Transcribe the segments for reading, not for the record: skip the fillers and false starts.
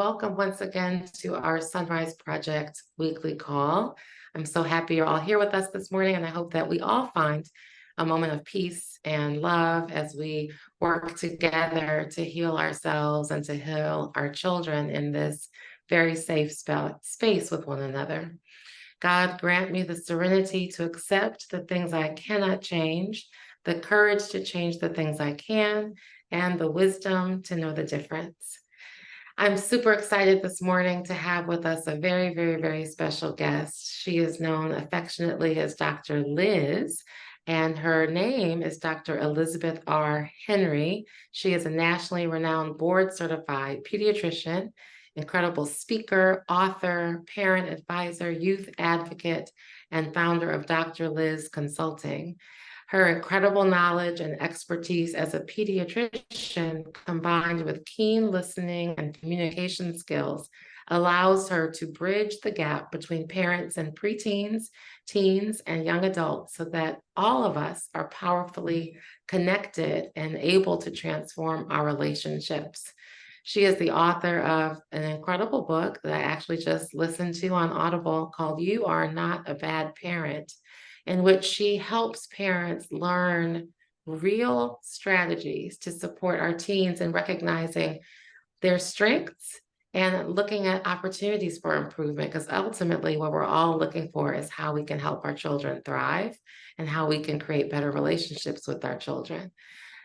welcome once again to our SonRise Project weekly call. I'm so happy you're all here with us this morning, and I hope that we all find a moment of peace and love as we work together to heal ourselves and to heal our children in this very safe space with one another. God, grant me the serenity to accept the things I cannot change, the courage to change the things I can, and the wisdom to know the difference. I'm super excited this morning to have with us a very, very, very special guest. She is known affectionately as Dr. Liz, and her name is Dr. Elizabeth R. Henry. She is a nationally renowned board-certified pediatrician, incredible speaker, author, parent advisor, youth advocate, and founder of Dr. Liz Consulting. Her incredible knowledge and expertise as a pediatrician, combined with keen listening and communication skills, allows her to bridge the gap between parents and preteens, teens, and young adults so that all of us are powerfully connected and able to transform our relationships. She is the author of an incredible book that I actually just listened to on Audible called You Are Not a Bad Parent, in which she helps parents learn real strategies to support our teens in recognizing their strengths and looking at opportunities for improvement, because ultimately what we're all looking for is how we can help our children thrive and how we can create better relationships with our children.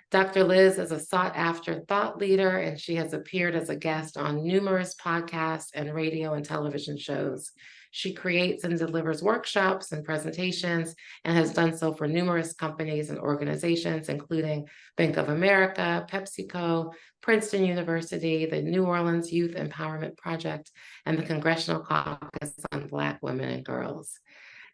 Dr. Liz is a sought-after thought leader, and she has appeared as a guest on numerous podcasts and radio and television shows. She creates and delivers workshops and presentations and has done so for numerous companies and organizations, including Bank of America, PepsiCo, Princeton University, the New Orleans Youth Empowerment Project, and the Congressional Caucus on Black Women and Girls.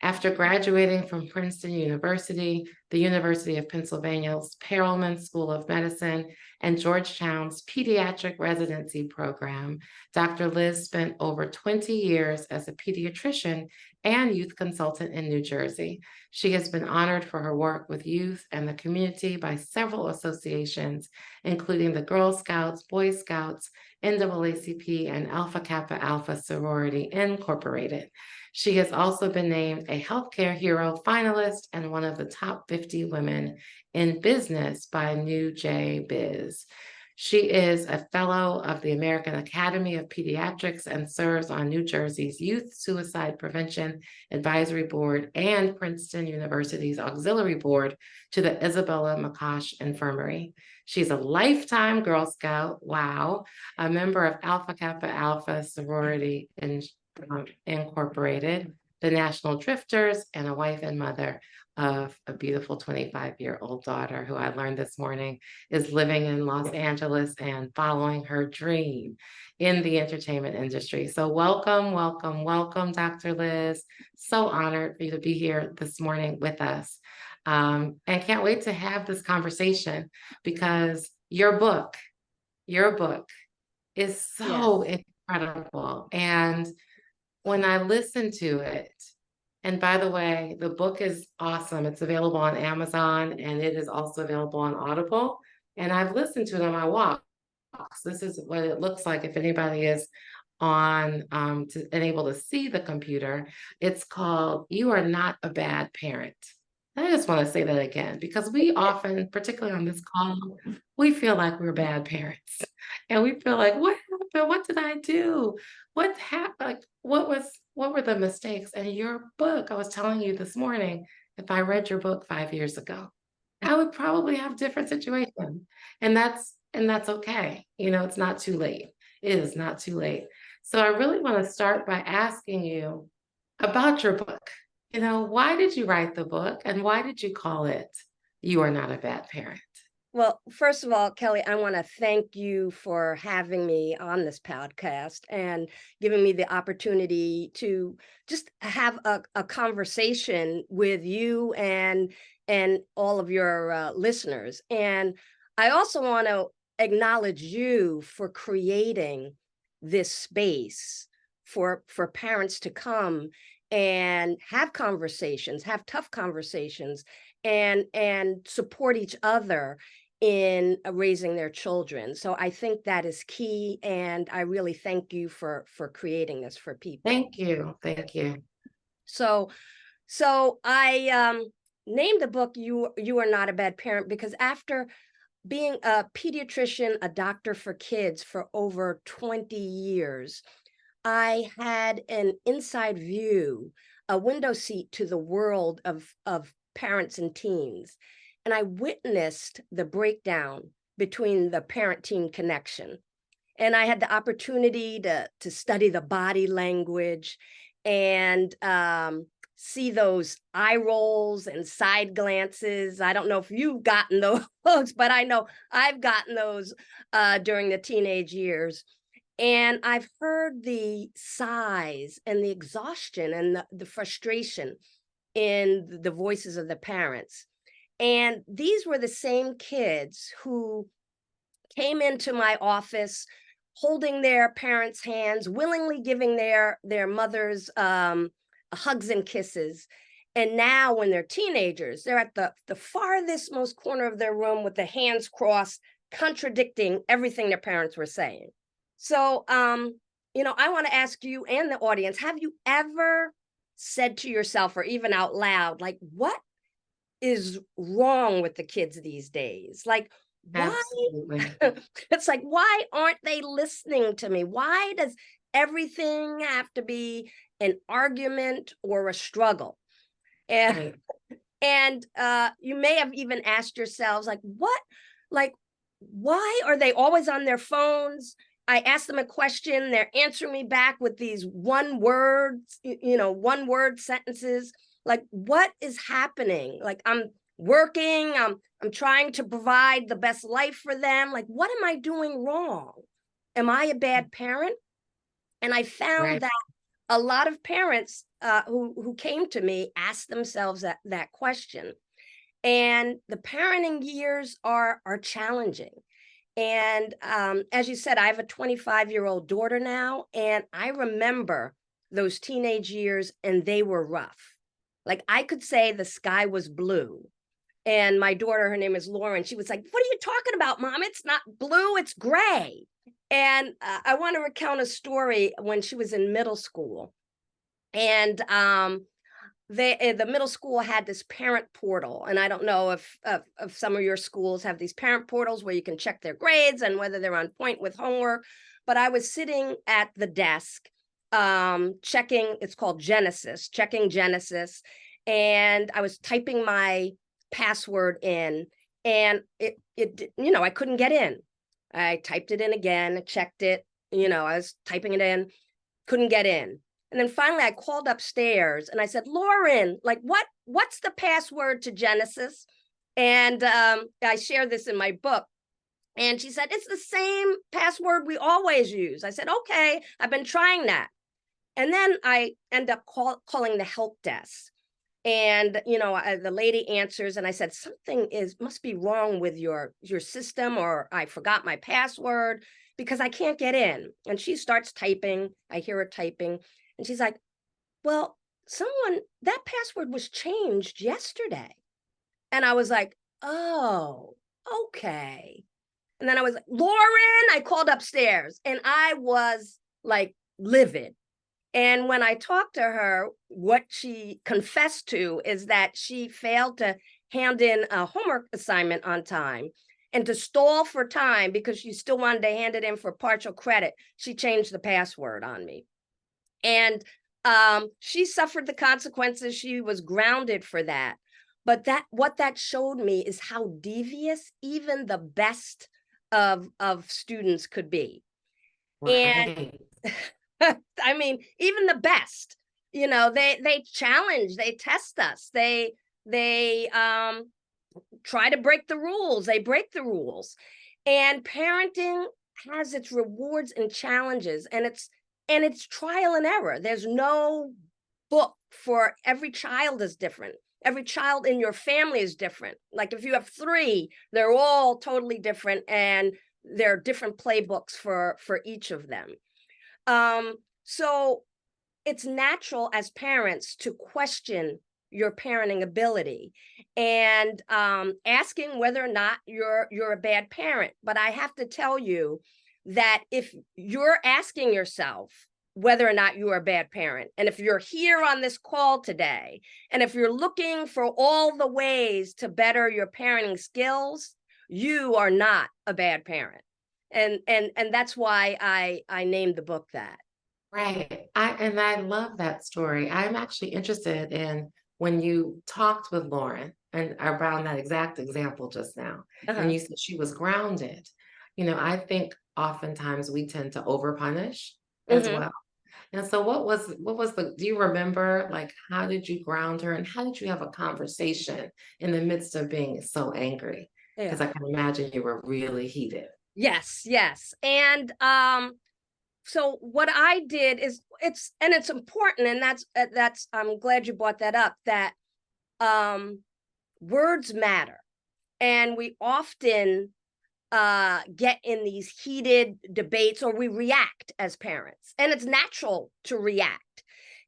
After graduating from Princeton University, the University of Pennsylvania's Perelman School of Medicine, and Georgetown's Pediatric Residency Program, Dr. Liz spent over 20 years as a pediatrician and youth consultant in New Jersey. She has been honored for her work with youth and the community by several associations, including the Girl Scouts, Boy Scouts, NAACP, and Alpha Kappa Alpha Sorority Incorporated. She has also been named a Healthcare Hero finalist and one of the top 50 women in business by New J Biz. She is a fellow of the American Academy of Pediatrics and serves on New Jersey's Youth Suicide Prevention Advisory Board and Princeton University's Auxiliary Board to the Isabella McCosh Infirmary. She's a lifetime Girl Scout, wow, a member of Alpha Kappa Alpha Sorority Incorporated, the National Drifters, and a wife and mother of a beautiful 25-year-old daughter who I learned this morning is living in Los Angeles and following her dream in the entertainment industry. So welcome, welcome, welcome, Dr. Liz. So honored for you to be here this morning with us. And can't wait to have this conversation because your book is so incredible. And when I listen to it, and by the way, the book is awesome. It's available on Amazon and it is also available on Audible. And I've listened to it on my walks. This is what it looks like if anybody is on and able to see the computer. It's called You Are Not a Bad Parent. I just want to say that again, because we often, particularly on this call, we feel like we're bad parents. And we feel like, what happened? What did I do? What happened? Like, what were the mistakes? And your book, I was telling you this morning, if I read your book 5 years ago, I would probably have different situations. And that's okay. You know, it's not too late. It is not too late. So I really want to start by asking you about your book. You know, why did you write the book and why did you call it You Are Not a Bad Parent? Well, first of all, Kelly, I want to thank you for having me on this podcast and giving me the opportunity to just have a conversation with you and all of your listeners. And I also want to acknowledge you for creating this space for parents to come and have conversations, have tough conversations, and support each other in raising their children. So I think that is key, and I really thank you for creating this for people. Thank you. Thank you. So I named the book You Are Not a Bad Parent because after being a pediatrician, a doctor for kids for over 20 years, I had an inside view, a window seat to the world of parents and teens. And I witnessed the breakdown between the parent-teen connection. And I had the opportunity to study the body language and see those eye rolls and side glances. I don't know if you've gotten those, but I know I've gotten those during the teenage years. And I've heard the sighs and the exhaustion and the frustration in the voices of the parents. And these were the same kids who came into my office holding their parents' hands, willingly giving their mothers hugs and kisses. And now when they're teenagers, they're at the farthest most corner of their room with the hands crossed, contradicting everything their parents were saying. So, I want to ask you and the audience, have you ever said to yourself or even out loud, like, what is wrong with the kids these days? Like, why? Absolutely. It's like, why aren't they listening to me? Why does everything have to be an argument or a struggle? And Right. and you may have even asked yourselves, like, why are they always on their phones? I ask them a question, they're answering me back with these one words, one word sentences. Like, what is happening? Like, I'm working, I'm trying to provide the best life for them. Like, what am I doing wrong? Am I a bad parent? And I found Right. that a lot of parents who came to me asked themselves that question. And the parenting years are challenging. And as you said, I have a 25-year-old daughter now, and I remember those teenage years, and they were rough. Like, I could say the sky was blue. And my daughter, her name is Lauren, she was like, "What are you talking about, Mom? It's not blue, it's gray." And I want to recount a story when she was in middle school. And the middle school had this parent portal, and I don't know if some of your schools have these parent portals where you can check their grades and whether they're on point with homework. But I was sitting at the desk checking, it's called Genesis, checking Genesis, and I was typing my password in, and it I couldn't get in. I typed it in again, checked it, I was typing it in, couldn't get in. And then finally I called upstairs and I said, "Lauren, like, what's the password to Genesis?" And I share this in my book. And she said, "It's the same password we always use." I said, "Okay, I've been trying that." And then I end up calling the help desk. And, the lady answers, and I said, "Something must be wrong with your system, or I forgot my password because I can't get in." And she starts typing. I hear her typing. And she's like, "Well, that password was changed yesterday." And I was like, "Oh, okay." And then I was like, "Lauren," I called upstairs, and I was like livid. And when I talked to her, what she confessed to is that she failed to hand in a homework assignment on time. And to stall for time because she still wanted to hand it in for partial credit, she changed the password on me. And she suffered the consequences. She was grounded for that. But what that showed me is how devious even the best of students could be. And Right. I mean, even the best, they challenge, they test us, they try to break the rules, they break the rules. And parenting has its rewards and challenges, and it's trial and error. There's no book for every child is different. Every child in your family is different. Like, if you have 3, they're all totally different, and there are different playbooks for each of them. So it's natural as parents to question your parenting ability, and asking whether or not you're a bad parent. But I have to tell you that if you're asking yourself whether or not you are a bad parent, and if you're here on this call today, and if you're looking for all the ways to better your parenting skills, you are not a bad parent. And that's why I named the book that. Right. I love that story. I'm actually interested in when you talked with Lauren and around that exact example just now, and Uh-huh. you said she was grounded. I think oftentimes we tend to overpunish as Mm-hmm. well. And so do you remember, like, how did you ground her and how did you have a conversation in the midst of being so angry? Because Yeah. I can imagine you were really heated. Yes, yes. And so what I did is it's important, and that's I'm glad you brought that up, that um words matter. And we often get in these heated debates, or we react as parents, and it's natural to react.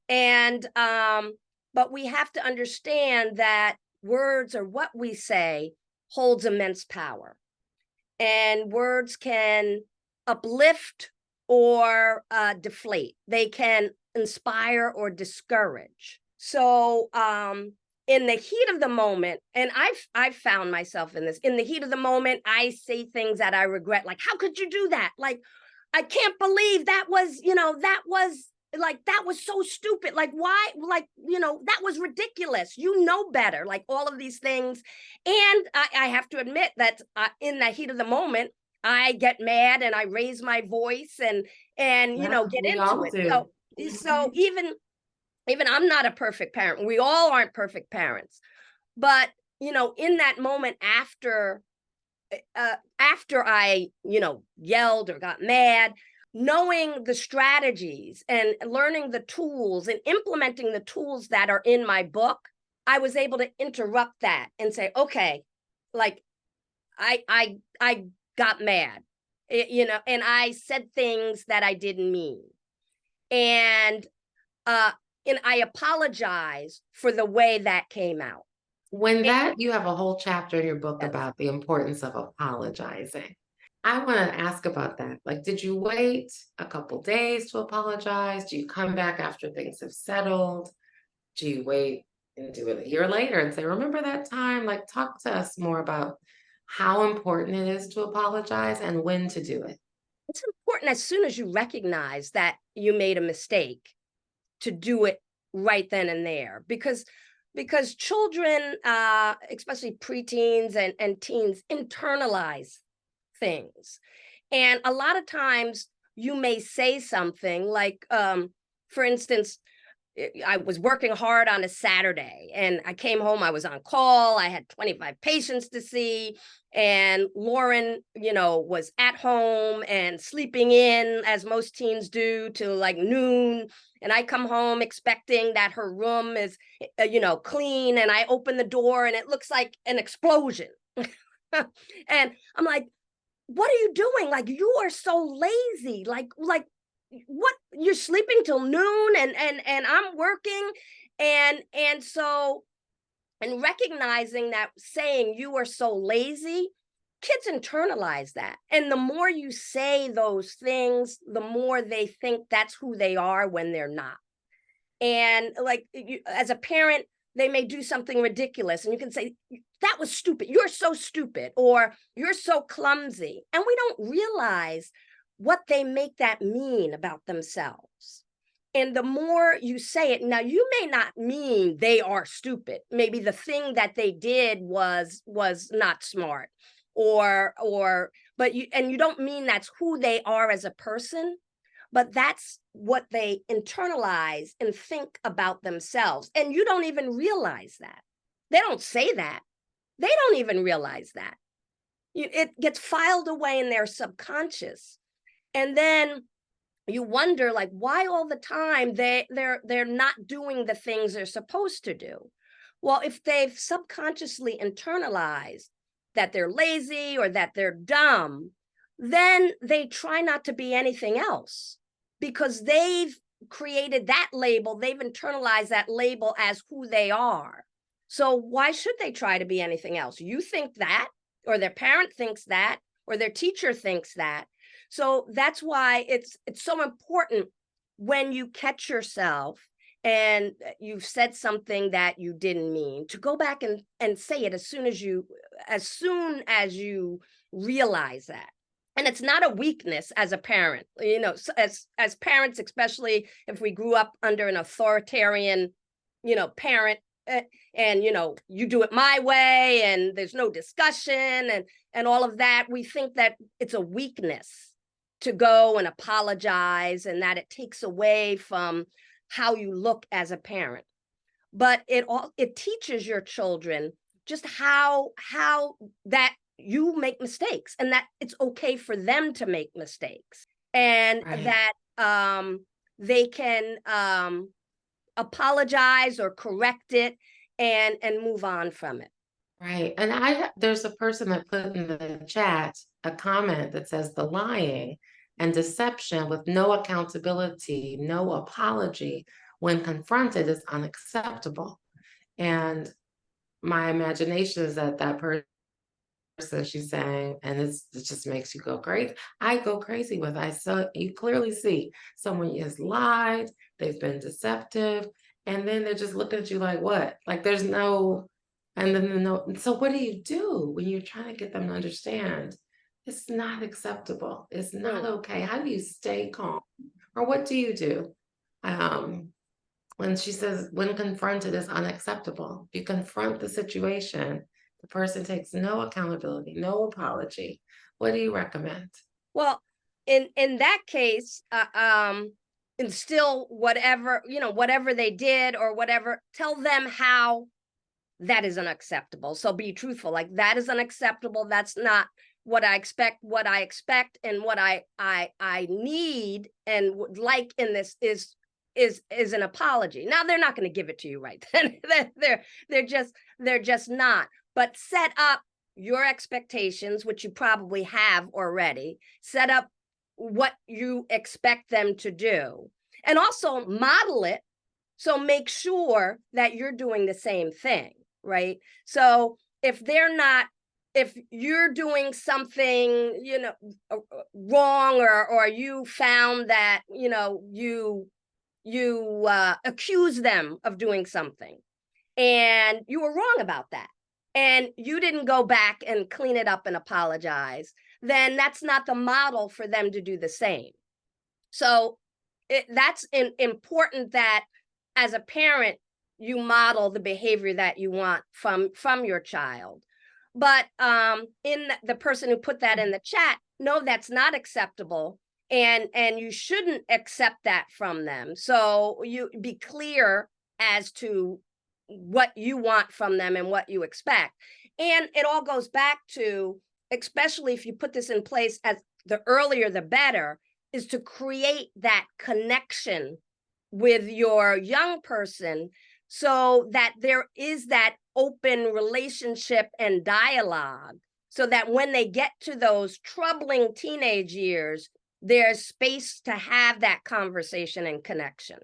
And but we have to understand that words, or what we say, holds immense power, and words can uplift or deflate. They can inspire or discourage. So in the heat of the moment, and I've found myself in this, in the heat of the moment, I say things that I regret, like, how could you do that? Like, I can't believe that was, that was so stupid. Like, why? Like, that was ridiculous. Better. Like, all of these things. And I have to admit that in the heat of the moment, I get mad and I raise my voice and Yeah, get we into all it. do. So Mhm. even I'm not a perfect parent. We all aren't perfect parents. But in that moment, after I, yelled or got mad, knowing the strategies and learning the tools and implementing the tools that are in my book, I was able to interrupt that and say, okay, like, I got mad, and I said things that I didn't mean. And uh and I apologize for the way that came out. When And, that you have a whole chapter in your book yes. about the importance of apologizing. I want to ask about that. Like, did you wait a couple days to apologize? Do you come back after things have settled? Do you wait and do it a year later and say, remember that time? Like, talk to us more about how important it is to apologize and when to do it. It's important, as soon as you recognize that you made a mistake, to do it right then and there, because children, especially preteens and teens, internalize things. And a lot of times you may say something like, for instance, I was working hard on a Saturday and I came home, I was on call, I had 25 patients to see, and Lauren, was at home and sleeping in, as most teens do, till like noon. And I come home expecting that her room is, clean, and I open the door and it looks like an explosion. And I'm like, what are you doing? Like, you are so lazy. Like what, you're sleeping till noon, and I'm working. And recognizing that, saying you are so lazy, kids internalize that. And the more you say those things, the more they think that's who they are when they're not. And like, as a parent, they may do something ridiculous and you can say, that was stupid, you're so stupid, or you're so clumsy, and we don't realize what they make that mean about themselves. And the more you say it, now you may not mean they are stupid, maybe the thing that they did was not smart, but you don't mean that's who they are as a person, but that's what they internalize and think about themselves. And you don't even realize that. They don't say that. They don't even realize that. It gets filed away in their subconscious. And then you wonder, like, why all the time they're not doing the things they're supposed to do. Well, if they've subconsciously internalized that they're lazy or that they're dumb, then they try not to be anything else, because they've created that label, they've internalized that label as who they are. So why should they try to be anything else? You think that, or their parent thinks that, or their teacher thinks that. So that's why it's so important when you catch yourself and you've said something that you didn't mean, to go back and say it as soon as you realize that. And it's not a weakness as a parent, you know, as parents, especially if we grew up under an authoritarian, you know, parent, and, you know, you do it my way and there's no discussion and all of that. We think that it's a weakness to go and apologize, and that it takes away from how you look as a parent. But it teaches your children just how that you make mistakes, and that it's okay for them to make mistakes, and that they can apologize or correct it and move on from it. Right. And there's a person that put in the chat a comment that says the lying and deception with no accountability, no apology when confronted is unacceptable. And my imagination is that that person she's saying, and it just makes you go crazy. I go crazy with it. So you clearly see someone has lied, they've been deceptive, and then they're just looking at you like, what? Like there's no, and then no. So what do you do when you're trying to get them to understand? It's not acceptable. It's not okay. How do you stay calm? Or what do you do? When she says, when confronted is unacceptable, you confront the situation, the person takes no accountability, no apology. What do you recommend? Well, in that case, instill whatever, you know, whatever they did or whatever, tell them how that is unacceptable. So be truthful, like that is unacceptable. That's not what I expect. What I expect and what I need and would like in this is an apology. Now they're not going to give it to you right then. they're just not. But set up your expectations, which you probably have already. Set up what you expect them to do, and also model it. So make sure that you're doing the same thing, right? So if you're doing something, you know, wrong, or you found that, you know, you accuse them of doing something and you were wrong about that, and you didn't go back and clean it up and apologize, then that's not the model for them to do the same. So that's important that as a parent, you model the behavior that you want from your child. But in the person who put that in the chat, no, that's not acceptable. And you shouldn't accept that from them. So you be clear as to what you want from them and what you expect. And it all goes back to, especially if you put this in place, as the earlier the better, is to create that connection with your young person so that there is that open relationship and dialogue, so that when they get to those troubling teenage years, there's space to have that conversation and connection.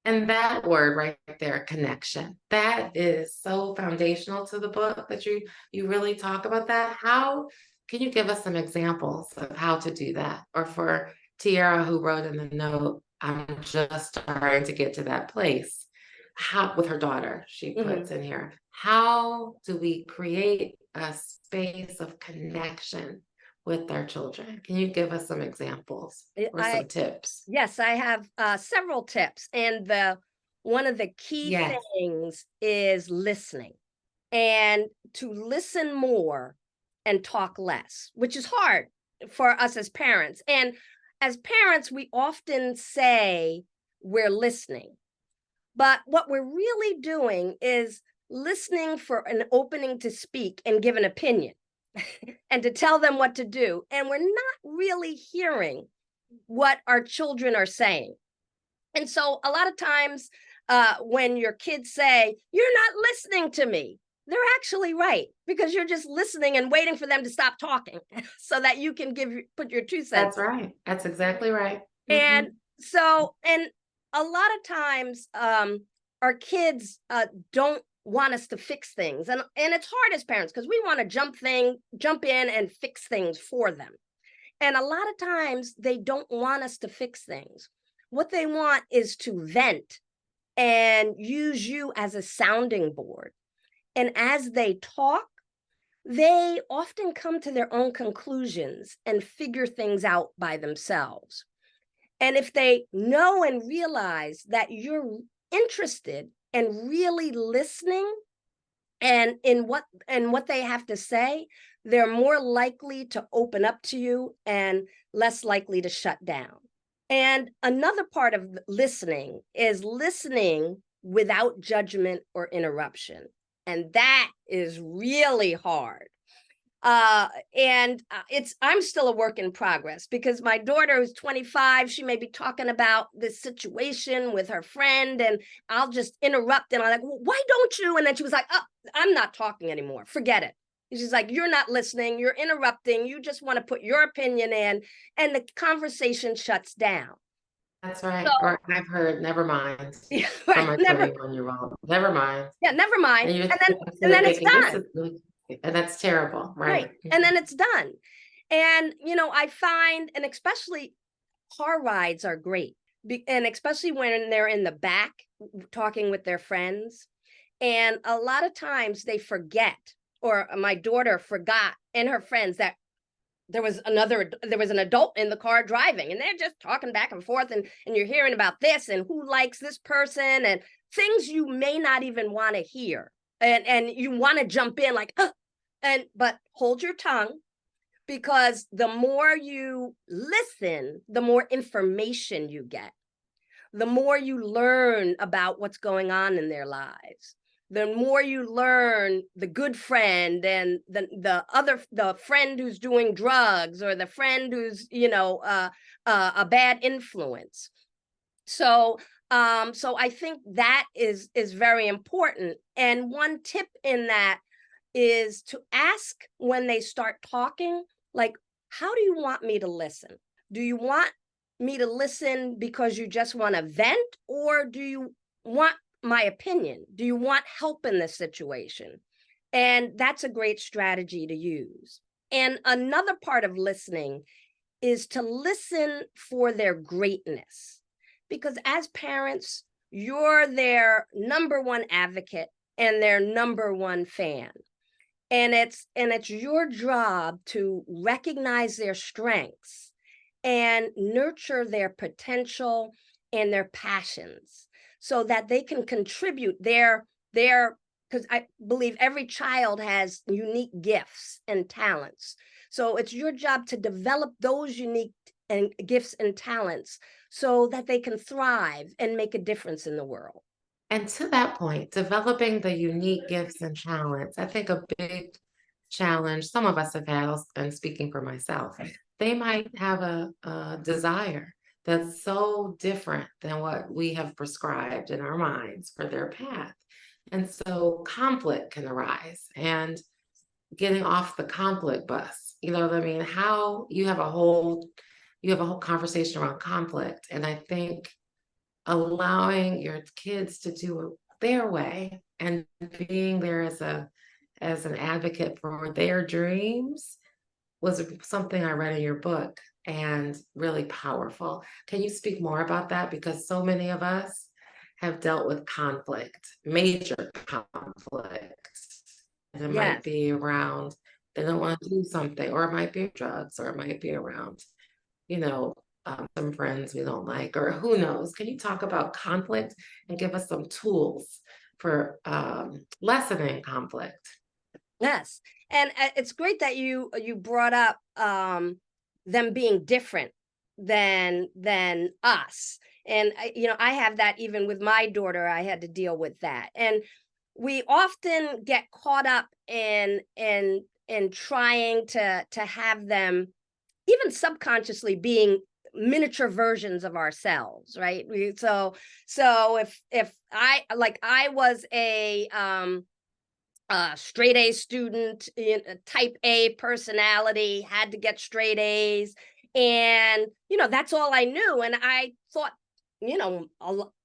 And that word right there, connection, that is so foundational to the book that you really talk about that. How can you give us some examples of how to do that? Or for Tiara, who wrote in the note, I'm just starting to get to that place. How, with her daughter, she puts in here, how do we create a space of connection with our children? Can you give us some examples or some tips? Yes, I have several tips. And one of the key things is listening, and to listen more and talk less, which is hard for us as parents. And as parents, we often say we're listening, but what we're really doing is listening for an opening to speak and give an opinion and to tell them what to do. And we're not really hearing what our children are saying. And so a lot of times when your kids say, you're not listening to me, they're actually right, because you're just listening and waiting for them to stop talking so that you can put your 2 cents. That's right. That's exactly right. And so, and a lot of times our kids don't want us to fix things, and it's hard as parents because we want to jump in and fix things for them. And a lot of times they don't want us to fix things. What they want is to vent and use you as a sounding board. And as they talk, they often come to their own conclusions and figure things out by themselves. And if they know and realize that you're interested and really listening and in what they have to say, they're more likely to open up to you and less likely to shut down. And another part of listening is listening without judgment or interruption. And that is really hard. I'm still a work in progress because my daughter who's 25, she may be talking about this situation with her friend, and I'll just interrupt and I'm like, well, why don't you? And then she was like, oh, I'm not talking anymore. Forget it. And she's like, you're not listening. You're interrupting. You just want to put your opinion in, and the conversation shuts down. That's right. So, Or I've heard, never mind, yeah, from right, my never, 21-year-old. Never mind. yeah, never mind. And you're And then it's thinking, this done. is really, and that's terrible, Right. right? And then it's done. And, I find, and especially car rides are great. And especially when they're in the back talking with their friends. And a lot of times they forget, or my daughter forgot and her friends that there was an adult in the car driving, and they're just talking back and forth, and you're hearing about this and who likes this person and things you may not even want to hear. And you want to jump in like, but hold your tongue, because the more you listen, the more information you get, the more you learn about what's going on in their lives, the more you learn the good friend and the friend who's doing drugs, or the friend who's a bad influence. So I think that is very important. And one tip in that is to ask when they start talking, like, how do you want me to listen? Do you want me to listen because you just want to vent, or do you want my opinion? Do you want help in this situation? And that's a great strategy to use. And another part of listening is to listen for their greatness, because as parents, you're their number one advocate and their number one fan. And it's your job to recognize their strengths and nurture their potential and their passions, so that they can contribute their because I believe every child has unique gifts and talents. So it's your job to develop those unique gifts and talents so that they can thrive and make a difference in the world. And to that point, developing the unique gifts and talents, I think a big challenge some of us have had, and speaking for myself, they might have a desire that's so different than what we have prescribed in our minds for their path. And so conflict can arise, and getting off the conflict bus, you know what I mean? How you have a whole conversation around conflict. And I think allowing your kids to do it their way and being there as an advocate for their dreams was something I read in your book, and really powerful. Can you speak more about that? Because so many of us have dealt with conflict, major conflict. And it might Yes. be around they don't want to do something, or it might be drugs, or it might be around, you know, some friends we don't like, or who knows. Can you talk about conflict and give us some tools for lessening conflict? Yes. And it's great that you brought up them being different than us. And I have that even with my daughter. I had to deal with that. And we often get caught up in trying to have them, even subconsciously, being miniature versions of ourselves, right? So if I was a straight A student, type A personality, had to get straight A's, and that's all I knew, and I thought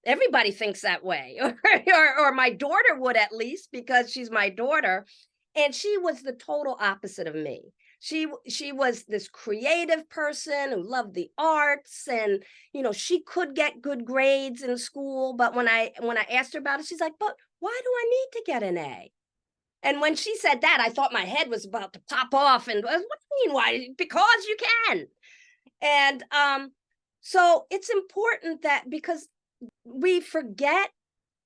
everybody thinks that way, or my daughter would, at least, because she's my daughter. And she was the total opposite of me. She was this creative person who loved the arts, and she could get good grades in school. But when I asked her about it, she's like, "But why do I need to get an A?" And when she said that, I thought my head was about to pop off. And what do you mean, why? Because you can. And so it's important that, because we forget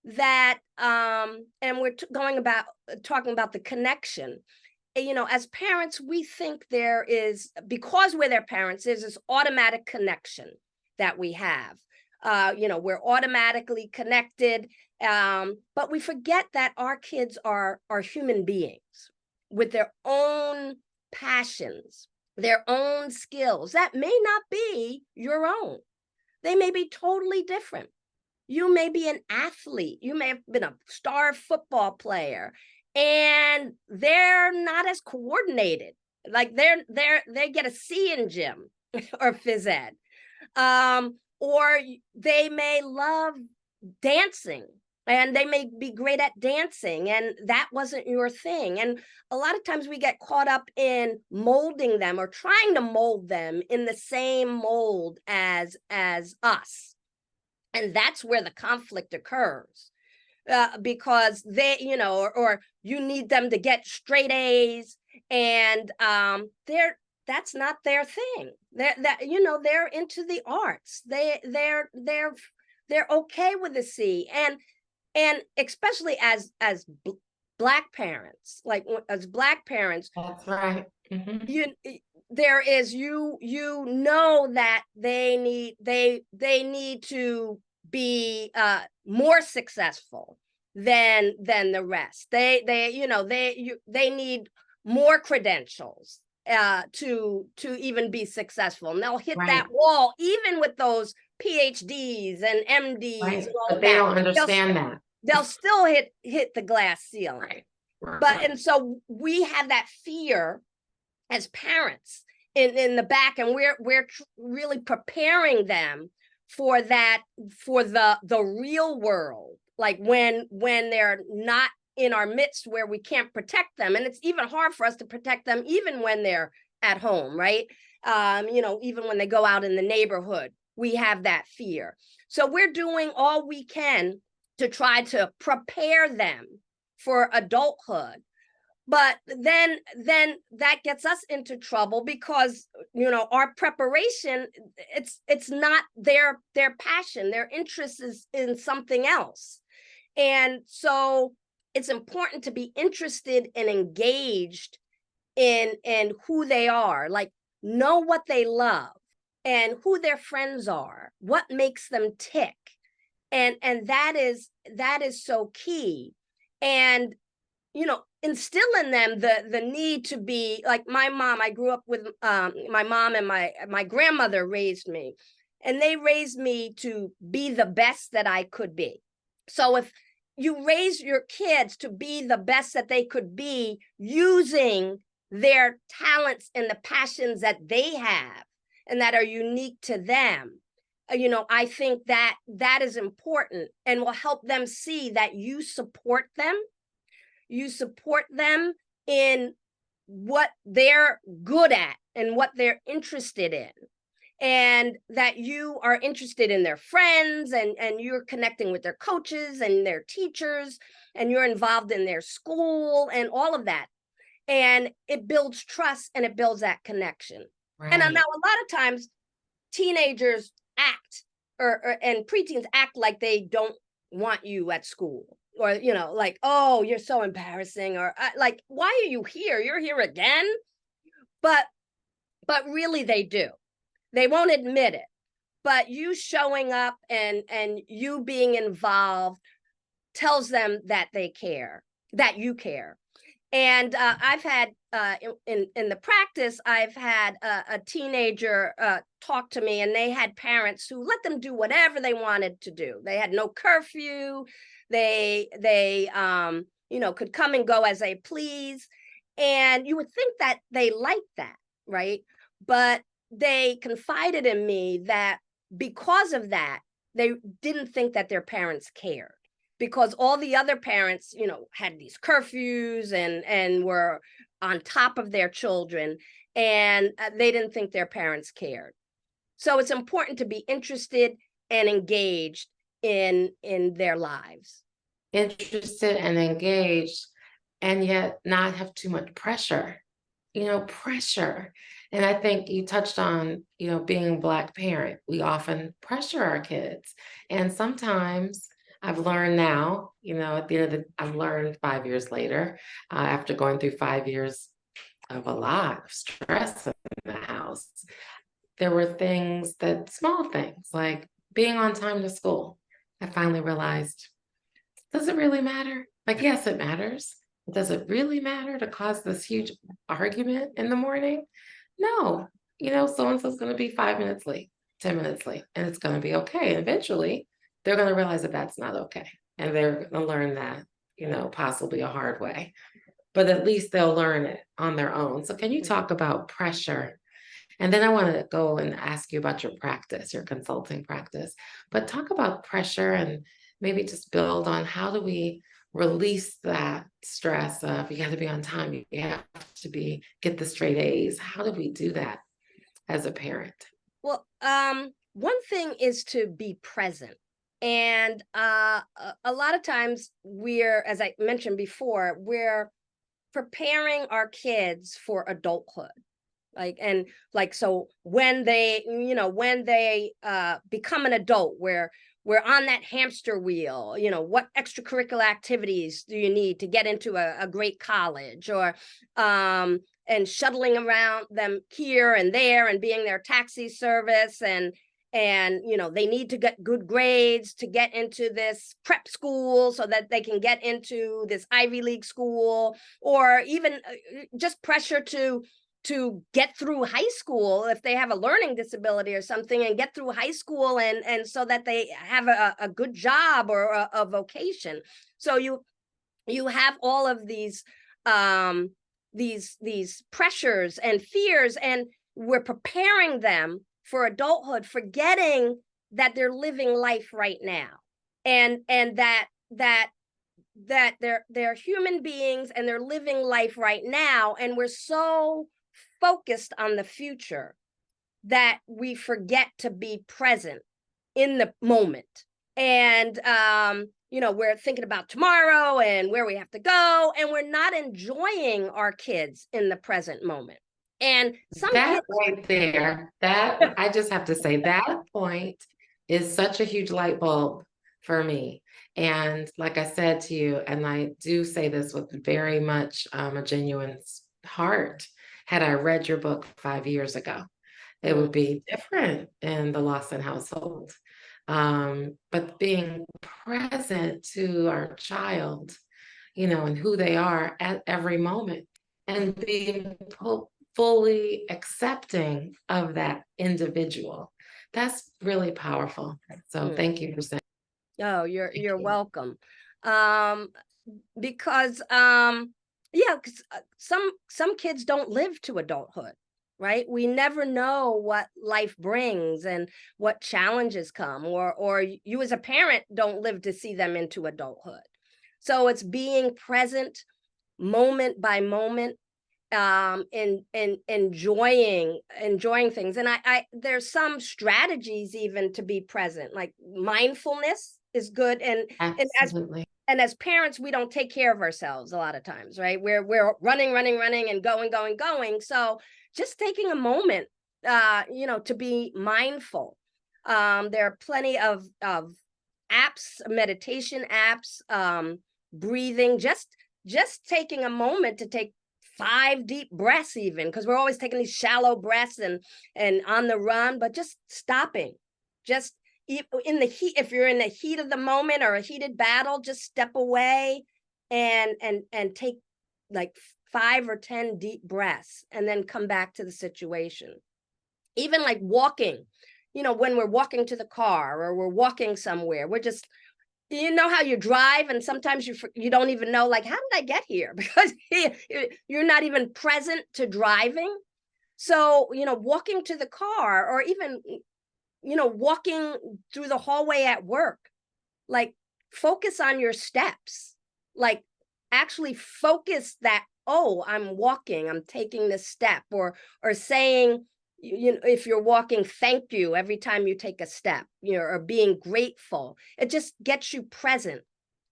that, and we're talking about the connection. As parents, we think there is, because we're their parents, there's this automatic connection that we have. We're automatically connected, but we forget that our kids are human beings with their own passions, their own skills that may not be your own. They may be totally different. You may be an athlete. You may have been a star football player, and they're not as coordinated. Like they get a C in gym or phys ed. Or they may love dancing, and they may be great at dancing, and that wasn't your thing. And a lot of times we get caught up in molding them, or trying to mold them in the same mold as us. And that's where the conflict occurs, because they, or you need them to get straight A's, and that's not their thing. They're into the arts. They're okay with a C, and especially as Black parents, as Black parents. That's right. Mm-hmm. There is, that they need to be more successful than the rest. They need more credentials to even be successful. And they'll hit that wall even with those PhDs and MDs. Right. And all but they that. don't understand that. They'll still hit the glass ceiling. Right. And so we have that fear as parents in the back, and we're really preparing them for that, for the real world, like when they're not in our midst, where we can't protect them. And it's even hard for us to protect them even when they're at home, right? Even when they go out in the neighborhood, we have that fear. So we're doing all we can to try to prepare them for adulthood. But then that gets us into trouble, because our preparation, it's not their passion. Their interest is in something else. And so it's important to be interested and engaged in who they are, like know what they love and who their friends are, what makes them tick. And that is so key. And instill in them the need to be like my mom. I grew up with my mom, and my grandmother raised me, and they raised me to be the best that I could be. So if you raise your kids to be the best that they could be, using their talents and the passions that they have and that are unique to them, I think that is important, and will help them see that you support them. You support them in what they're good at and what they're interested in, and that you are interested in their friends, and you're connecting with their coaches and their teachers, and you're involved in their school and all of that. And it builds trust, and it builds that connection. Right. And now a lot of times teenagers act and preteens act like they don't want you at school. Or, like, oh, you're so embarrassing, or like, why are you here? You're here again. But really they do. They won't admit it. But you showing up and you being involved tells them that they care, that you care. And I've had in the practice, I've had a teenager talk to me, and they had parents who let them do whatever they wanted to do. They had no curfew. They could come and go as they please. And you would think that they liked that, right? But they confided in me that because of that, they didn't think that their parents cared, because all the other parents, had these curfews and were on top of their children, and they didn't think their parents cared. So it's important to be interested and engaged in their lives. Interested and engaged, and yet not have too much pressure. Pressure. And I think you touched on, being a Black parent. We often pressure our kids. And sometimes I've learned now, at the end of I've learned 5 years later, after going through 5 years of a lot of stress in the house, there were small things like being on time to school. I finally realized, does it really matter? Like, yes, it matters. Does it really matter to cause this huge argument in the morning? No. So-and-so's going to be 5 minutes late, 10 minutes late, and it's going to be okay. And eventually, they're going to realize that that's not okay. And they're going to learn that, possibly a hard way. But at least they'll learn it on their own. So can you talk about pressure? And then I want to go and ask you about your practice, your consulting practice. But talk about pressure and maybe just build on how do we release that stress of you got to be on time, you have to get the straight A's. How do we do that as a parent? Well, one thing is to be present. And a lot of times as I mentioned before, we're preparing our kids for adulthood. So when they become an adult, where we're on that hamster wheel, what extracurricular activities do you need to get into a great college, or and shuttling around them here and there and being their taxi service, and they need to get good grades to get into this prep school so that they can get into this Ivy League school, or even just pressure to get through high school if they have a learning disability or something, and get through high school and so that they have a good job or a vocation. So you have all of these pressures and fears, and we're preparing them for adulthood, forgetting that they're living life right now, and that they're human beings and they're living life right now, and we're so focused on the future that we forget to be present in the moment. And we're thinking about tomorrow and where we have to go, and we're not enjoying our kids in the present moment. And that right there, that I just have to say, that point is such a huge light bulb for me. And like I said to you, and I do say this with very much a genuine heart, had I read your book 5 years ago, it would be different in the Lawson household. But being present to our child, and who they are at every moment, and being fully accepting of that individual, that's really powerful. So thank you for saying. Oh, you're welcome. Because because some kids don't live to adulthood, right? We never know what life brings and what challenges come, or you as a parent don't live to see them into adulthood. So it's being present moment by moment, in enjoying things. And I there's some strategies even to be present, like mindfulness is good. Absolutely. And as parents, we don't take care of ourselves a lot of times, right? We're running and going. So just taking a moment, to be mindful. There are plenty of apps, meditation apps, breathing, just taking a moment to take 5 deep breaths, even, because we're always taking these shallow breaths and on the run, but just stopping, just in the heat. If you're in the heat of the moment or a heated battle, just step away and take like 5 or 10 deep breaths, and then come back to the situation. Even like walking, when we're walking to the car or we're walking somewhere, we're just, how you drive and sometimes you don't even know, like, how did I get here? Because you're not even present to driving. So, walking to the car, or even walking through the hallway at work, like focus on your steps, like actually focus that, oh, I'm walking, I'm taking this step, or saying, if you're walking, thank you every time you take a step, or being grateful. It just gets you present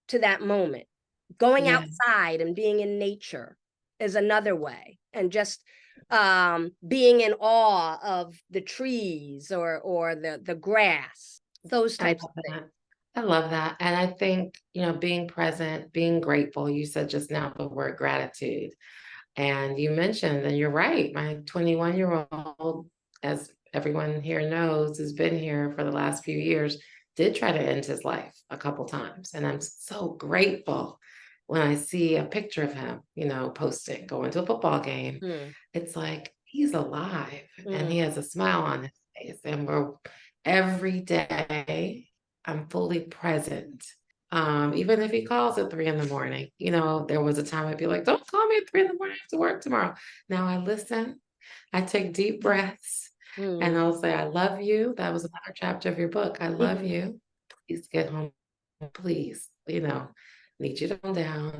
to that moment. Going Yeah. outside and being in nature is another way, and just being in awe of the trees or the grass, those I types love of things. that. I love that. And I think, being present, being grateful, you said just now the word gratitude. And you mentioned, and you're right, my 21-year-old, as everyone here knows, who's been here for the last few years, did try to end his life a couple times. And I'm so grateful when I see a picture of him, posting, going to a football game. Mm, It's like he's alive and mm, he has a smile on his face. And every day I'm fully present. Even if he calls at 3 in the morning, there was a time I'd be like, don't call me at 3 in the morning, I have to work tomorrow. Now I listen, I take deep breaths, and mm, I'll say, I love you. That was another chapter of your book. I love mhm, you. Please get home, please. Need you to calm down,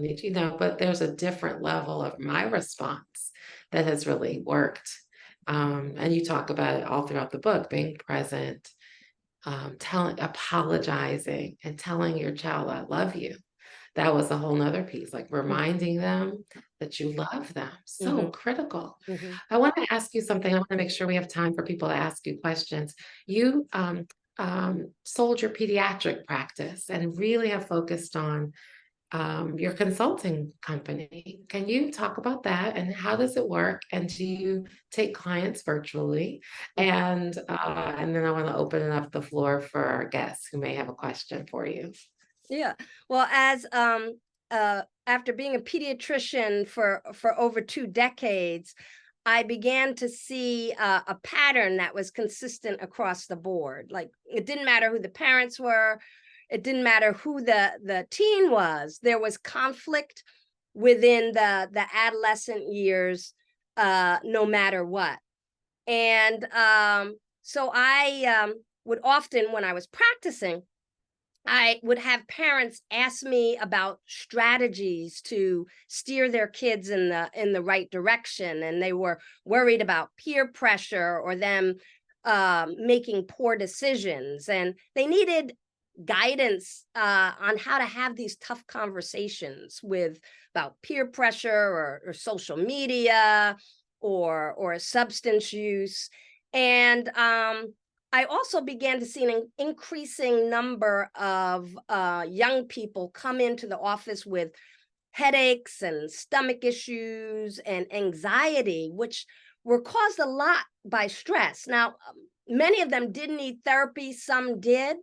but there's a different level of my response that has really worked. And you talk about it all throughout the book, being present, apologizing and telling your child, I love you. That was a whole nother piece, like reminding them that you love them. So mhm, critical. mhm. I want to ask you something. I want to make sure we have time for people to ask you questions. You sold your pediatric practice and really have focused on your consulting company. Can you talk about that and how does it work? And do you take clients virtually? And then I want to open up the floor for our guests who may have a question for you. Yeah. Well, as after being a pediatrician for over 2 decades, I began to see a pattern that was consistent across the board. Like, it didn't matter who the parents were, it didn't matter who the teen was. There was conflict within the adolescent years, no matter what. And so I would often, when I was practicing, I would have parents ask me about strategies to steer their kids in the right direction, and they were worried about peer pressure or them making poor decisions, and they needed guidance on how to have these tough conversations with about peer pressure or social media or substance use. And I also began to see an increasing number of young people come into the office with headaches and stomach issues and anxiety, which were caused a lot by stress. Now, many of them did need therapy, some did,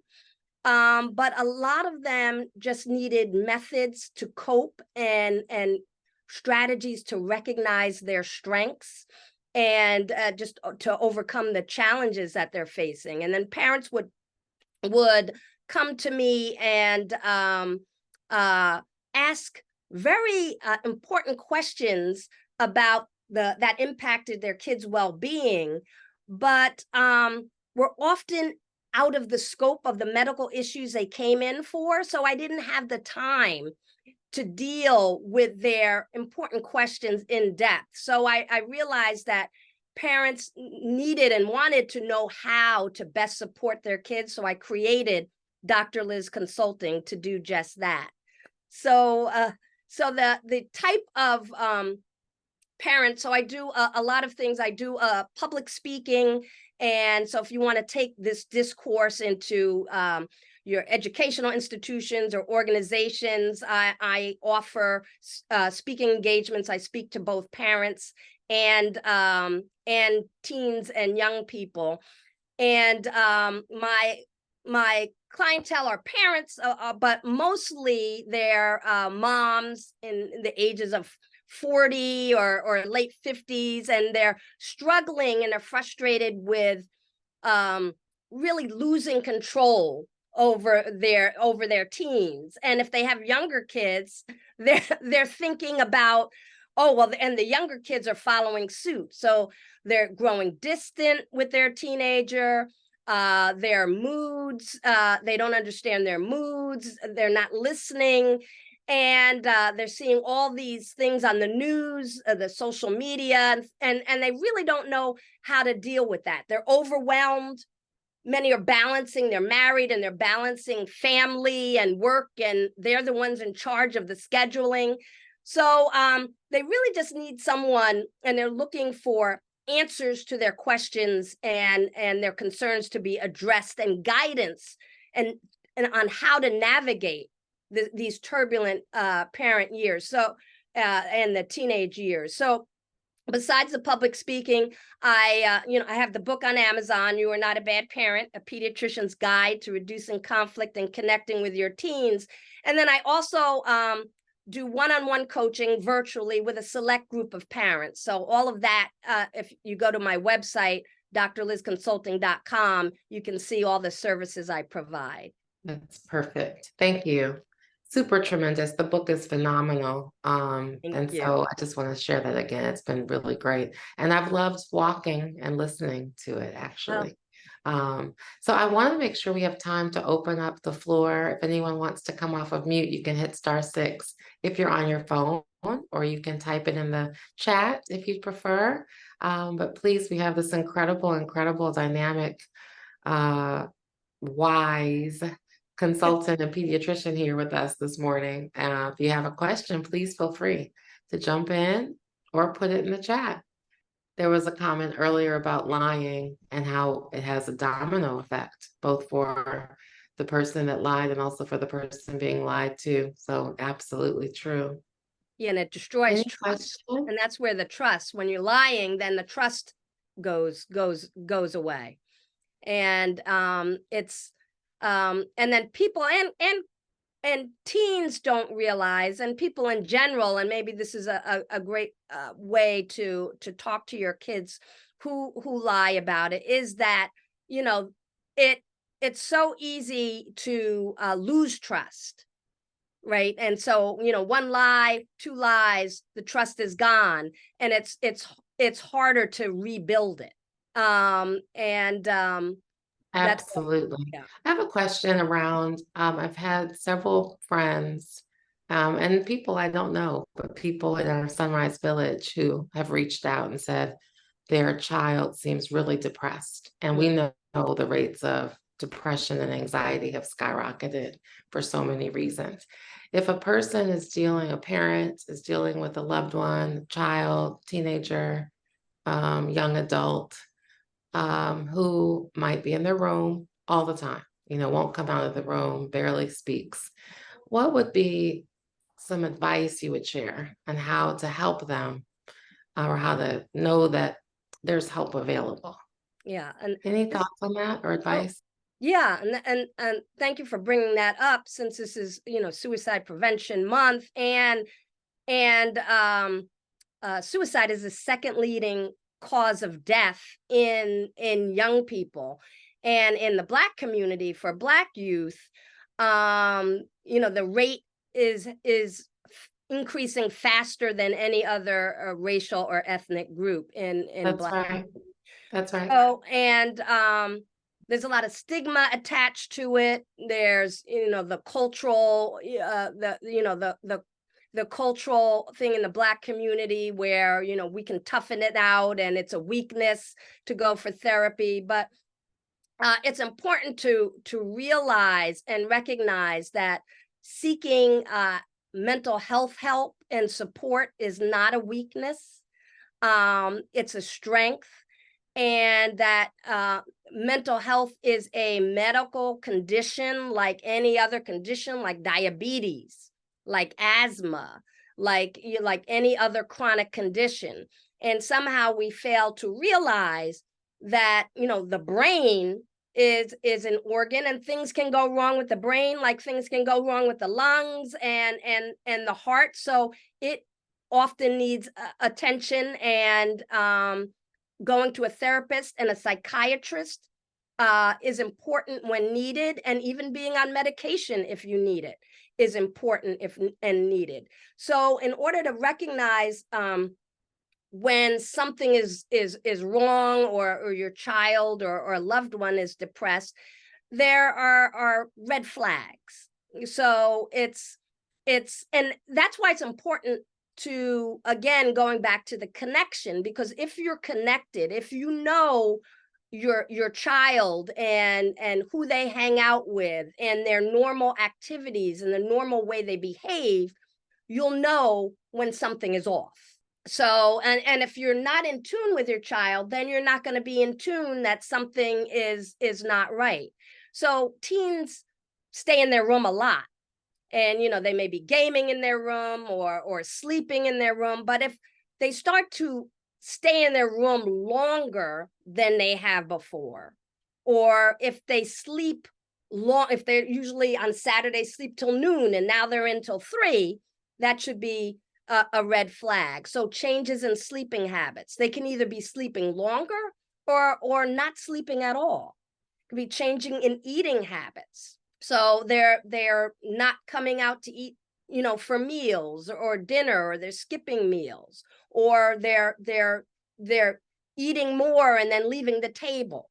but a lot of them just needed methods to cope and strategies to recognize their strengths and just to overcome the challenges that they're facing. And then parents would come to me and ask very important questions about that impacted their kids' well-being, but were often out of the scope of the medical issues they came in for. So I didn't have the time to deal with their important questions in depth. So I realized that parents needed and wanted to know how to best support their kids. So I created Dr. Liz Consulting to do just that. So so the type of parents, so I do a lot of things. I do public speaking. And so if you want to take this discourse into your educational institutions or organizations, I offer speaking engagements. I speak to both parents and teens and young people. And my clientele are parents, but mostly they're moms in the ages of 40 or late 50s, and they're struggling and they're frustrated with really losing control over their teens. And if they have younger kids, they're thinking about, oh well, and the younger kids are following suit, so they're growing distant with their teenager. their moods. They don't understand their moods. They're not listening. And they're seeing all these things on the news, the social media, and they really don't know how to deal with that. They're overwhelmed. Many are balancing, they're married and they're balancing family and work, and they're the ones in charge of the scheduling. So they really just need someone, and they're looking for answers to their questions and their concerns to be addressed, and guidance and on how to navigate these turbulent parent years, so and the teenage years. So besides the public speaking, I have the book on Amazon, You Are Not a Bad Parent, A Pediatrician's Guide to Reducing Conflict and Connecting with Your Teens. And then I also do one-on-one coaching virtually with a select group of parents. So all of that, if you go to my website, drlizconsulting.com, you can see all the services I provide. That's perfect. Thank you. Super tremendous. The book is phenomenal. And so I just want to share that again. It's been really great. And I've loved walking and listening to it, actually. So I want to make sure we have time to open up the floor. If anyone wants to come off of mute, you can hit *6 if you're on your phone, or you can type it in the chat if you prefer. But please, we have this incredible dynamic, wise consultant and pediatrician here with us this morning. If you have a question, please feel free to jump in or put it in the chat. There was a comment earlier about lying and how it has a domino effect, both for the person that lied and also for the person being lied to. So absolutely true. Yeah, and it destroys trust. And that's where the trust, when you're lying, then the trust goes away. And and then people and teens don't realize, and people in general, and maybe this is a great way to talk to your kids who lie about it, is that it's so easy to lose trust, right? And so one lie, two lies, the trust is gone, and it's harder to rebuild it. Absolutely. Yeah. I have a question around, I've had several friends and people I don't know, but people in our SonRise Village who have reached out and said their child seems really depressed. And we know the rates of depression and anxiety have skyrocketed for so many reasons. If a person a parent is dealing with a loved one, child, teenager, young adult, who might be in their room all the time, won't come out of the room, barely speaks, what would be some advice you would share on how to help them, or how to know that there's help available? Yeah. Any thoughts on that or advice? Yeah, and thank you for bringing that up, since this is Suicide Prevention Month, and suicide is the second leading cause of death in young people, and in the Black community, for Black youth, the rate is increasing faster than any other racial or ethnic group in That's Black. right. That's right. So, and there's a lot of stigma attached to it. There's the cultural the cultural thing in the Black community where we can toughen it out and it's a weakness to go for therapy. But it's important to realize and recognize that seeking mental health help and support is not a weakness. It's a strength, and that mental health is a medical condition like any other condition, like diabetes, like asthma, like any other chronic condition. And somehow we fail to realize that the brain is an organ, and things can go wrong with the brain, like things can go wrong with the lungs and the heart. So it often needs attention, and going to a therapist and a psychiatrist is important when needed, and even being on medication if you need it is important and needed. So in order to recognize when something is wrong, or your child or a loved one is depressed, there are red flags. So and that's why it's important to, again, going back to the connection, because if you're connected, if you know your child and who they hang out with and their normal activities and the normal way they behave, you'll know when something is off. So, and if you're not in tune with your child, then you're not going to be in tune that something is not right. So teens stay in their room a lot, and they may be gaming in their room or sleeping in their room, but if they start to stay in their room longer than they have before, or if they sleep long, if they're usually on Saturday sleep till noon and now they're in till 3, that should be a red flag. So changes in sleeping habits. They can either be sleeping longer or not sleeping at all. It could be changing in eating habits. So they're not coming out to eat, for meals or dinner, or they're skipping meals, or they're eating more and then leaving the table.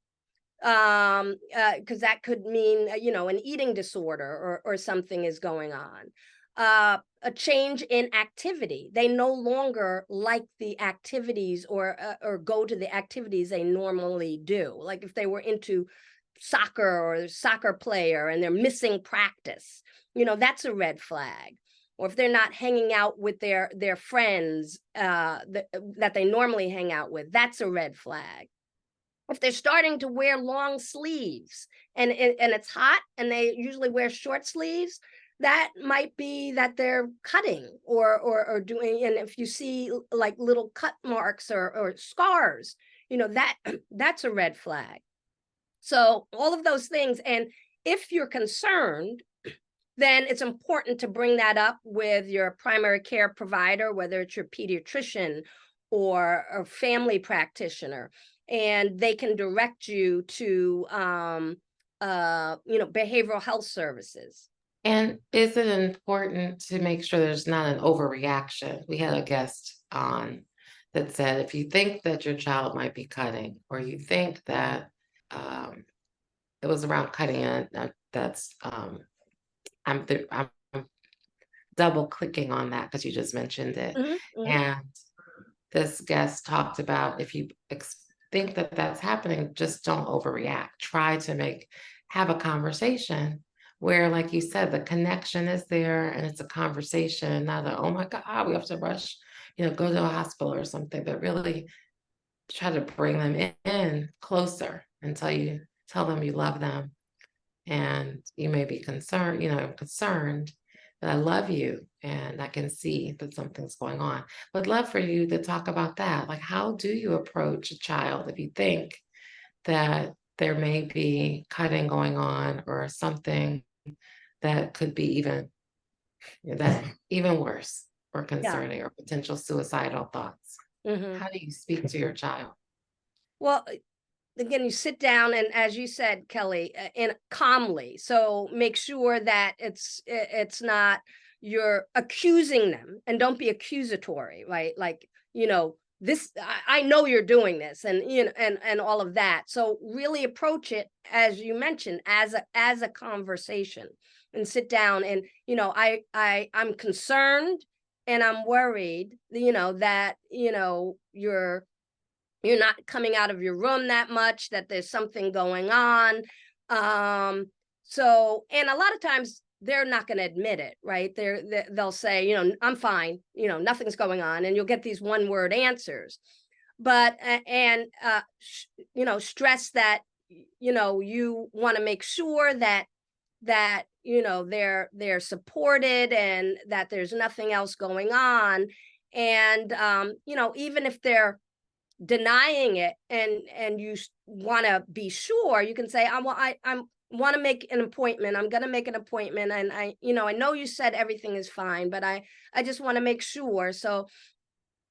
Because that could mean, an eating disorder or something is going on. A change in activity. They no longer like the activities or go to the activities they normally do. Like if they were into soccer or soccer player and they're missing practice, that's a red flag. Or if they're not hanging out with their friends that they normally hang out with, that's a red flag. If they're starting to wear long sleeves and it's hot and they usually wear short sleeves, that might be that they're cutting or doing. And if you see like little cut marks or scars, that's a red flag. So all of those things. And if you're concerned, then it's important to bring that up with your primary care provider, whether it's your pediatrician or a family practitioner, and they can direct you to behavioral health services. And is it important to make sure there's not an overreaction? We had a guest on that said, if you think that your child might be cutting, or you think that it was around cutting it, I'm double clicking on that because you just mentioned it. Mm-hmm. And this guest talked about, if you think that that's happening, just don't overreact. Try to have a conversation where, like you said, the connection is there and it's a conversation, not a, oh my God, we have to rush, go to a hospital or something, but really try to bring them in closer and tell them you love them. And you may be concerned, that I love you and I can see that something's going on. Would love for you to talk about that. Like, how do you approach a child if you think that there may be cutting going on or something that could be even worse or concerning, or potential suicidal thoughts? Mm-hmm. How do you speak to your child? Well, again, you sit down and, as you said, Kelli, calmly. So make sure that it's not you're accusing them, and don't be accusatory, right? Like, this, I know you're doing this, and and all of that. So really approach it, as you mentioned, as a conversation, and sit down and, I'm concerned and I'm worried, that, you're not coming out of your room that much, that there's something going on. So, and a lot of times they're not going to admit it, right? They'll say, I'm fine, nothing's going on. And you'll get these 1-word answers. But, stress that, you want to make sure that they're supported and that there's nothing else going on. And, even if they're denying it and you want to be sure, you can say, I want to make an appointment. I'm going to make an appointment, and I know you said everything is fine, but I just want to make sure. So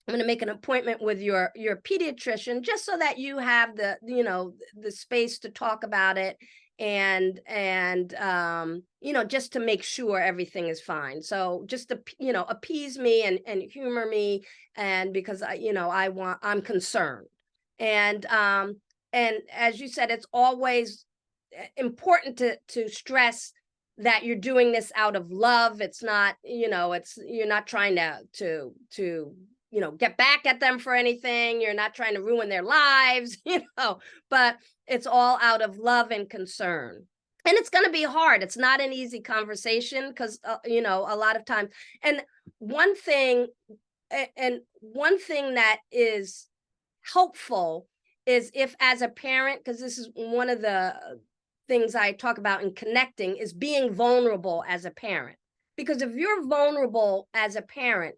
I'm going to make an appointment with your pediatrician, just so that you have the space to talk about it and just to make sure everything is fine. So just to appease me and humor me, and because I'm concerned. And as you said, it's always important to stress that you're doing this out of love. It's not, you're not trying to get back at them for anything. You're not trying to ruin their lives, but it's all out of love and concern. And it's going to be hard. It's not an easy conversation because, a lot of times. And one thing, one thing that is helpful is if, as a parent, because this is one of the things I talk about in connecting, is being vulnerable as a parent. Because if you're vulnerable as a parent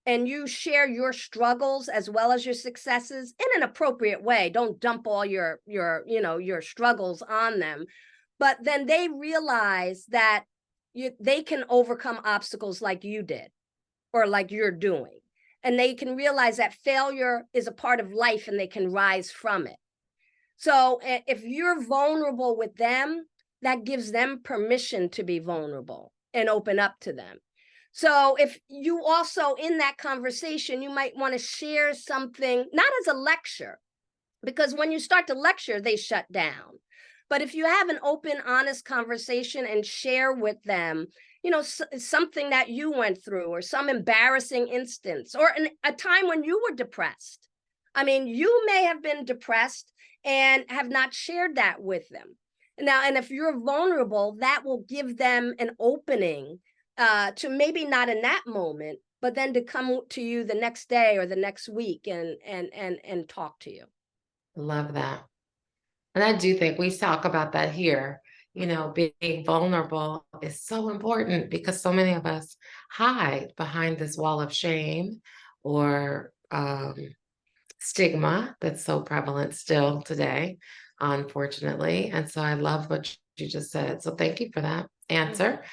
and you share your struggles as well as your successes in an appropriate way, don't dump all your struggles on them, but then they realize that they can overcome obstacles like you did or like you're doing. And they can realize that failure is a part of life and they can rise from it. So if you're vulnerable with them, that gives them permission to be vulnerable and open up to them. So if you also, in that conversation, you might want to share something, not as a lecture, because when you start to lecture, they shut down. But if you have an open, honest conversation and share with them, something that you went through or some embarrassing instance or a time when you were depressed. I mean, you may have been depressed and have not shared that with them. Now, and if you're vulnerable, that will give them an opening to maybe not in that moment, but then to come to you the next day or the next week and talk to you. Love that. And I do think we talk about that here. Being vulnerable is so important because so many of us hide behind this wall of shame or stigma that's so prevalent still today, unfortunately. And so I love what you just said. So thank you for that answer.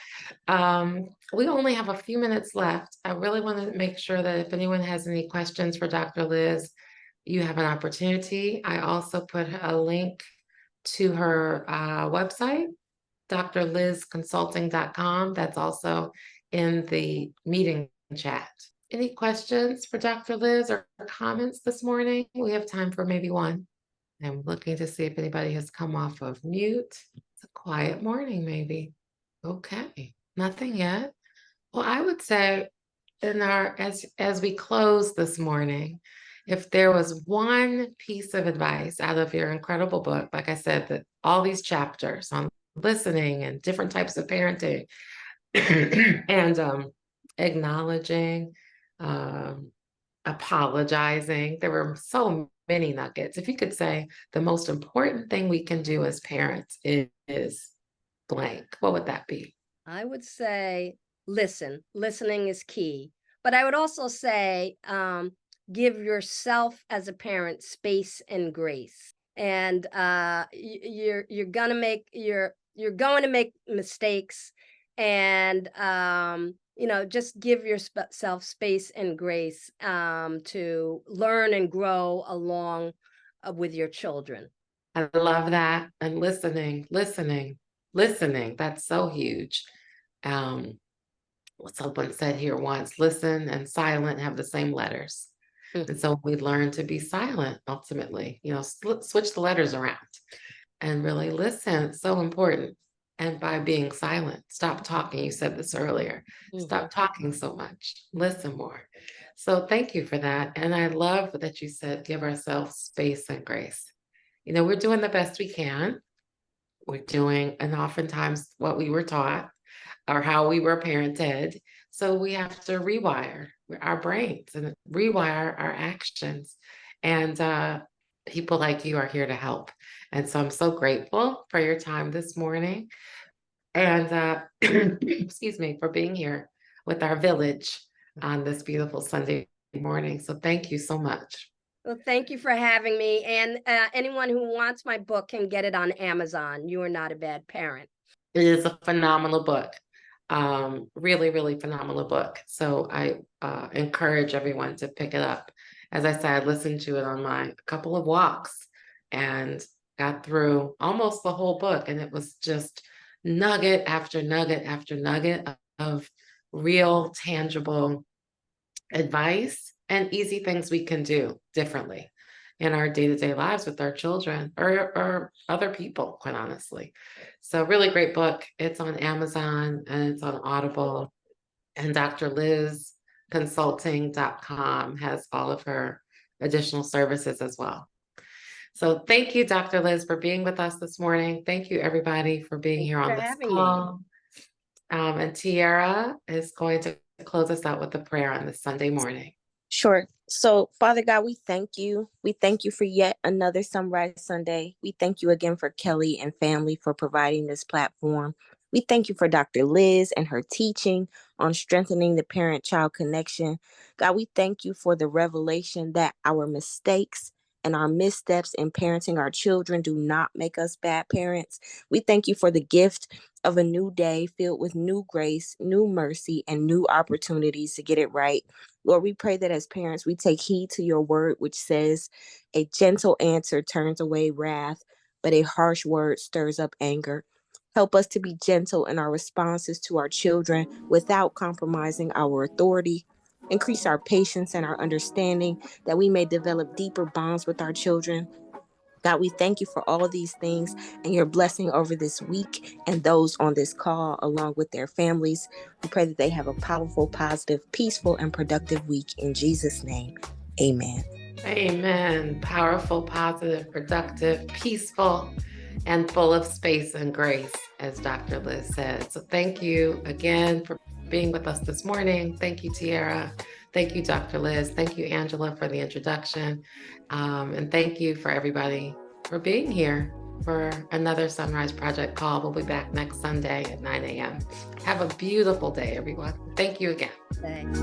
We only have a few minutes left. I really want to make sure that if anyone has any questions for Dr. Liz, you have an opportunity. I also put a link to her website, drlizconsulting.com. That's also in the meeting chat. Any questions for Dr. Liz or comments this morning? We have time for maybe one. I'm looking to see if anybody has come off of mute. It's a quiet morning, maybe. Okay, nothing yet. Well, I would say as we close this morning, if there was one piece of advice out of your incredible book, like I said, that all these chapters on listening and different types of parenting and acknowledging, apologizing, there were so many nuggets. If you could say the most important thing we can do as parents is blank, what would that be? I would say listen. Listening is key. But I would also say give yourself as a parent space and grace. And you're going to make mistakes, and just give yourself space and grace to learn and grow along with your children. I love that. And listening. That's so huge. What someone said here once, listen and silent have the same letters. And so we learn to be silent ultimately, switch the letters around and really listen. It's so important. And by being silent, stop talking. You said this earlier. Stop talking so much. Listen more. So thank you for that. And I love that you said give ourselves space and grace. We're doing the best we can. We're doing, and oftentimes what we were taught or how we were parented. So we have to rewire our brains and rewire our actions. And people like you are here to help. And so I'm so grateful for your time this morning. And excuse me, for being here with our village on this beautiful Sunday morning. So thank you so much. Well, thank you for having me. And anyone who wants my book can get it on Amazon. You Are Not a Bad Parent. It is a phenomenal book. Really, really phenomenal book. So I encourage everyone to pick it up. As I said, I listened to it on my couple of walks, and got through almost the whole book, and it was just nugget after nugget after nugget of real, tangible advice and easy things we can do differently in our day-to-day lives with our children or other people, quite honestly. So really great book. It's on Amazon and it's on Audible, and drlizconsulting.com has all of her additional services as well. So thank you, Dr. Liz, for being with us this morning. Thank you, everybody, for being here on this call. And Tiara is going to close us out with a prayer on this Sunday morning. Sure. So, Father God, we thank you. We thank you for yet another SonRise Sunday. We thank you again for Kelli and family for providing this platform. We thank you for Dr. Liz and her teaching on strengthening the parent-child connection. God, we thank you for the revelation that our mistakes and our missteps in parenting our children do not make us bad parents. We thank you for the gift of a new day filled with new grace, new mercy, and new opportunities to get it right. Lord, we pray that as parents, we take heed to your word, which says, a gentle answer turns away wrath, but a harsh word stirs up anger. Help us to be gentle in our responses to our children without compromising our authority. Increase our patience and our understanding that we may develop deeper bonds with our children. God, we thank you for all of these things and your blessing over this week and those on this call along with their families. We pray that they have a powerful, positive, peaceful, and productive week. In Jesus' name, amen. Amen. Powerful, positive, productive, peaceful, and full of space and grace, as Dr. Liz said. So thank you again for being with us this morning. Thank you, Tiara. Thank you, Dr. Liz. Thank you, Angela, for the introduction. And thank you for everybody for being here for another SonRise Project call. We'll be back next Sunday at 9 a.m. Have a beautiful day, everyone. Thank you again. Thanks.